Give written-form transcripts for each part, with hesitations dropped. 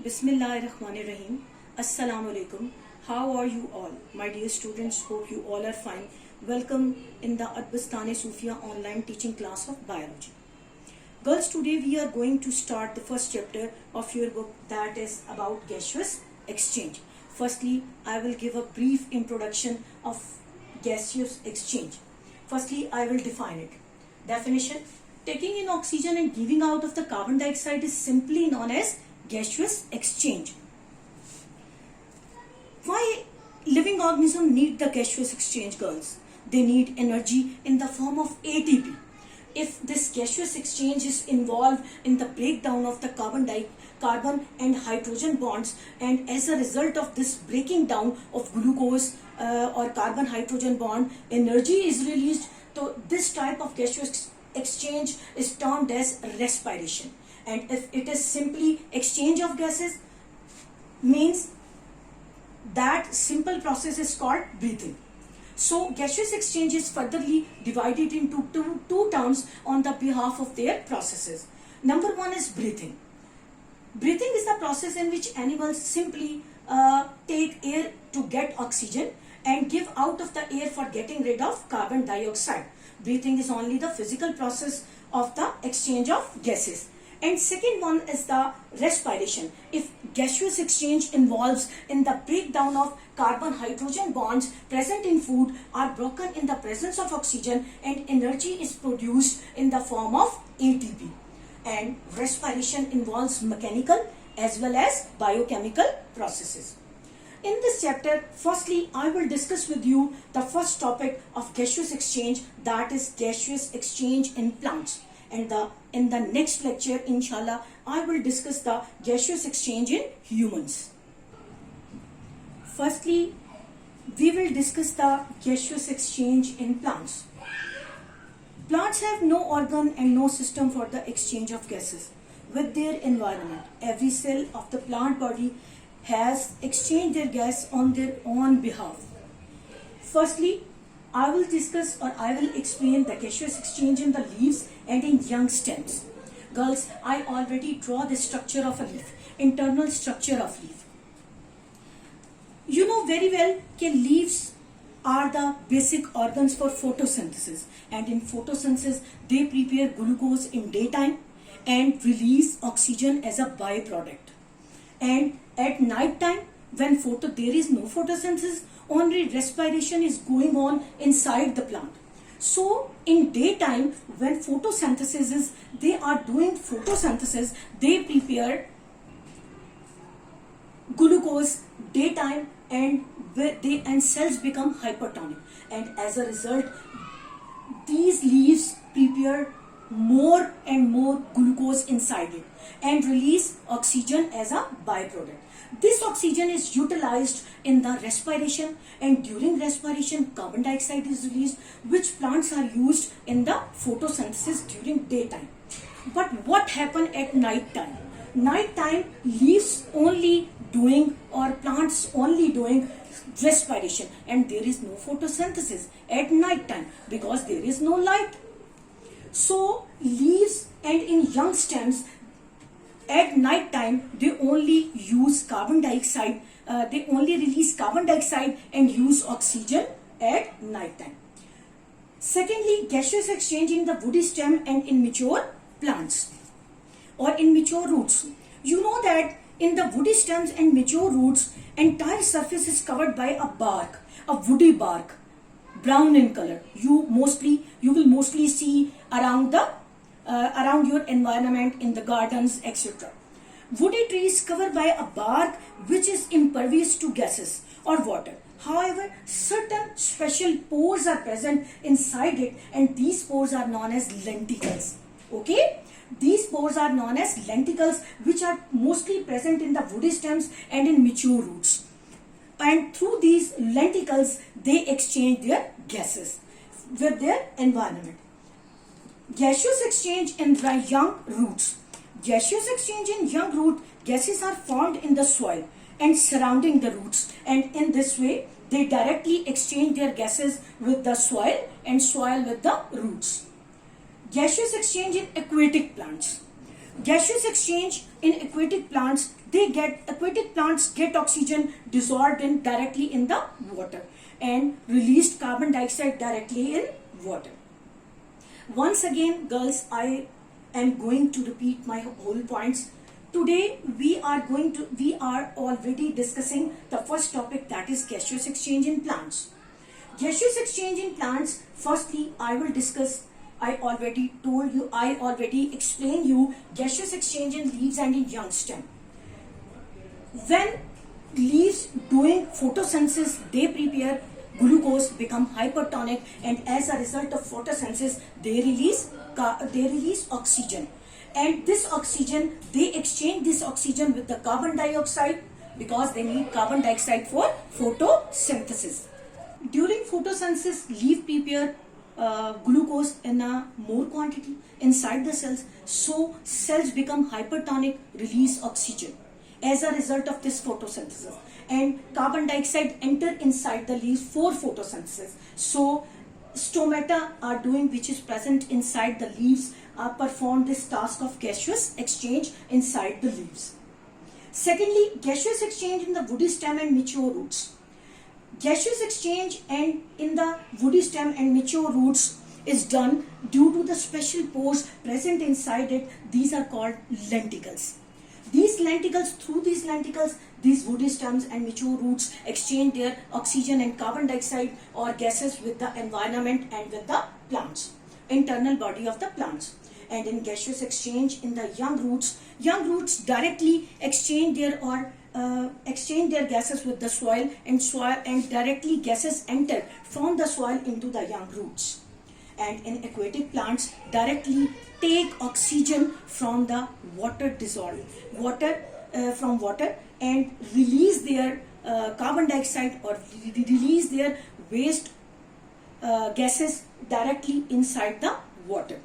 Bismillahirrahmanirrahim. Assalamu alaikum. How are you all? My dear students, hope you all are fine. Welcome in the Adbustane Sufia online teaching class of biology. Girls, today we are going to start the first chapter of your book, that is about gaseous exchange. Firstly, I will give a brief introduction of gaseous exchange. Firstly, I will define it. Definition: taking in oxygen and giving out of the carbon dioxide is simply known as gaseous exchange. Why living organisms need the gaseous exchange, girls? They need energy in the form of ATP. If this gaseous exchange is involved in the breakdown of the carbon and hydrogen bonds, and as a result of this breaking down of glucose or carbon hydrogen bond, energy is released. So this type of gaseous exchange is termed as respiration. And if it is simply exchange of gases, means that simple process is called breathing. So gaseous exchange is furtherly divided into two terms on the behalf of their processes. Number one is breathing. Breathing is the process in which animals simply take air to get oxygen and give out of the air for getting rid of carbon dioxide. Breathing is only the physical process of the exchange of gases. And second one is the respiration. If gaseous exchange involves in the breakdown of carbon-hydrogen bonds present in food are broken in the presence of oxygen, and energy is produced in the form of ATP. And respiration involves mechanical as well as biochemical processes. In this chapter, firstly, I will discuss with you the first topic of gaseous exchange, that is gaseous exchange in plants. And in the next lecture, inshallah, I will discuss the gaseous exchange in humans. Firstly, we will discuss the gaseous exchange in plants. Plants have no organ and no system for the exchange of gases with their environment. Every cell of the plant body has exchanged their gas on their own behalf. Firstly, I will discuss or I will explain the gaseous exchange in the leaves and in young stems. Girls, I already draw the structure of a leaf, internal structure of leaf. You know very well that leaves are the basic organs for photosynthesis, and in photosynthesis they prepare glucose in daytime and release oxygen as a byproduct. And at night time, when there is no photosynthesis, only respiration is going on inside the plant. So in daytime, when photosynthesis is, they are doing photosynthesis, they prepare glucose daytime, and cells become hypertonic, and as a result these leaves prepare more and more glucose inside it and release oxygen as a byproduct. This oxygen is utilized in the respiration, and during respiration carbon dioxide is released, which plants are used in the photosynthesis during daytime. But what happens at night time? Night time, leaves only doing or plants only doing respiration, and there is no photosynthesis at night time because there is no light. So leaves and in young stems at night time they only use carbon dioxide, they only release carbon dioxide and use oxygen at night time. Secondly, gaseous exchange in the woody stem and in mature plants or in mature roots. You know that in the woody stems and mature roots, entire surface is covered by a bark, a woody bark, brown in color. You will mostly see around your environment in the gardens, etc. Woody trees covered by a bark which is impervious to gases or water. However, certain special pores are present inside it, and these pores are known as lenticles. Okay? These pores are known as lenticles, which are mostly present in the woody stems and in mature roots. And through these lenticles, they exchange their gases with their environment. Gaseous exchange in young roots. Gaseous exchange in young root, gases are formed in the soil and surrounding the roots, and in this way they directly exchange their gases with the soil and soil with the roots. Gaseous exchange in aquatic plants. Gaseous exchange in aquatic plants, aquatic plants get oxygen dissolved in directly in the water and released carbon dioxide directly in water. Once again, girls, I am going to repeat my whole points. Today we are already discussing the first topic, that is gaseous exchange in plants. Gaseous exchange in plants, firstly I will discuss, I already explained you gaseous exchange in leaves and in young stem. When leaves doing photosynthesis, they prepare glucose, become hypertonic, and as a result of photosynthesis they release oxygen, and this oxygen, they exchange this oxygen with the carbon dioxide because they need carbon dioxide for photosynthesis. During photosynthesis, leaf prepare glucose in a more quantity inside the cells, so cells become hypertonic, release oxygen as a result of this photosynthesis, and carbon dioxide enter inside the leaves for photosynthesis. So stomata are doing, which is present inside the leaves, perform this task of gaseous exchange inside the leaves. Secondly, gaseous exchange in the woody stem and mature roots. Gaseous exchange and in the woody stem and mature roots is done due to the special pores present inside it. These are called lenticles. Through these lenticles, these woody stems and mature roots exchange their oxygen and carbon dioxide or gases with the environment and with the plants, internal body of the plants. And in gaseous exchange in the young roots directly exchange their gases with the soil, and directly gases enter from the soil into the young roots. And in aquatic plants, directly take oxygen from the water and release their carbon dioxide or release their waste gases directly inside the water.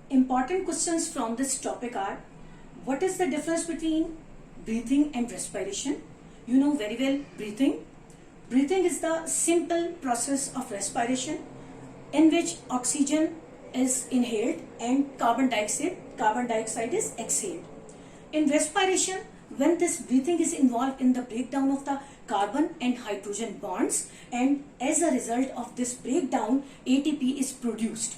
Important questions from this topic are: what is the difference between breathing and respiration? You know very well breathing. Breathing is the simple process of respiration in which oxygen is inhaled and carbon dioxide is exhaled. In respiration, when this breathing is involved in the breakdown of the carbon and hydrogen bonds, and as a result of this breakdown, ATP is produced.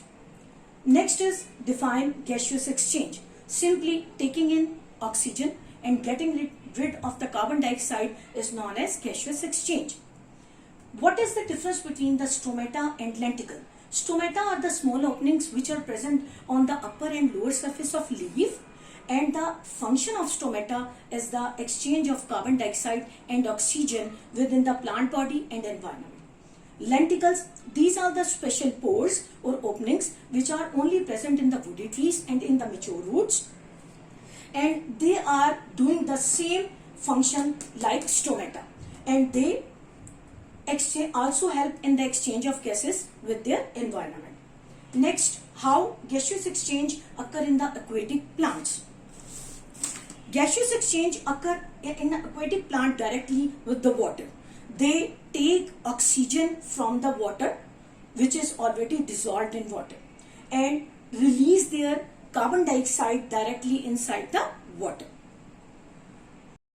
Next is define gaseous exchange. Simply taking in oxygen and getting rid of the carbon dioxide is known as gaseous exchange. What is the difference between the stomata and lenticle? Stomata are the small openings which are present on the upper and lower surface of leaf, and the function of stomata is the exchange of carbon dioxide and oxygen within the plant body and environment. Lenticles, these are the special pores or openings which are only present in the woody trees and in the mature roots, and they are doing the same function like stomata, and they also help in the exchange of gases with their environment. Next, how gaseous exchange occur in the aquatic plants. Gaseous exchange occur in the aquatic plant directly with the water. They take oxygen from the water, which is already dissolved in water, and release their carbon dioxide directly inside the water.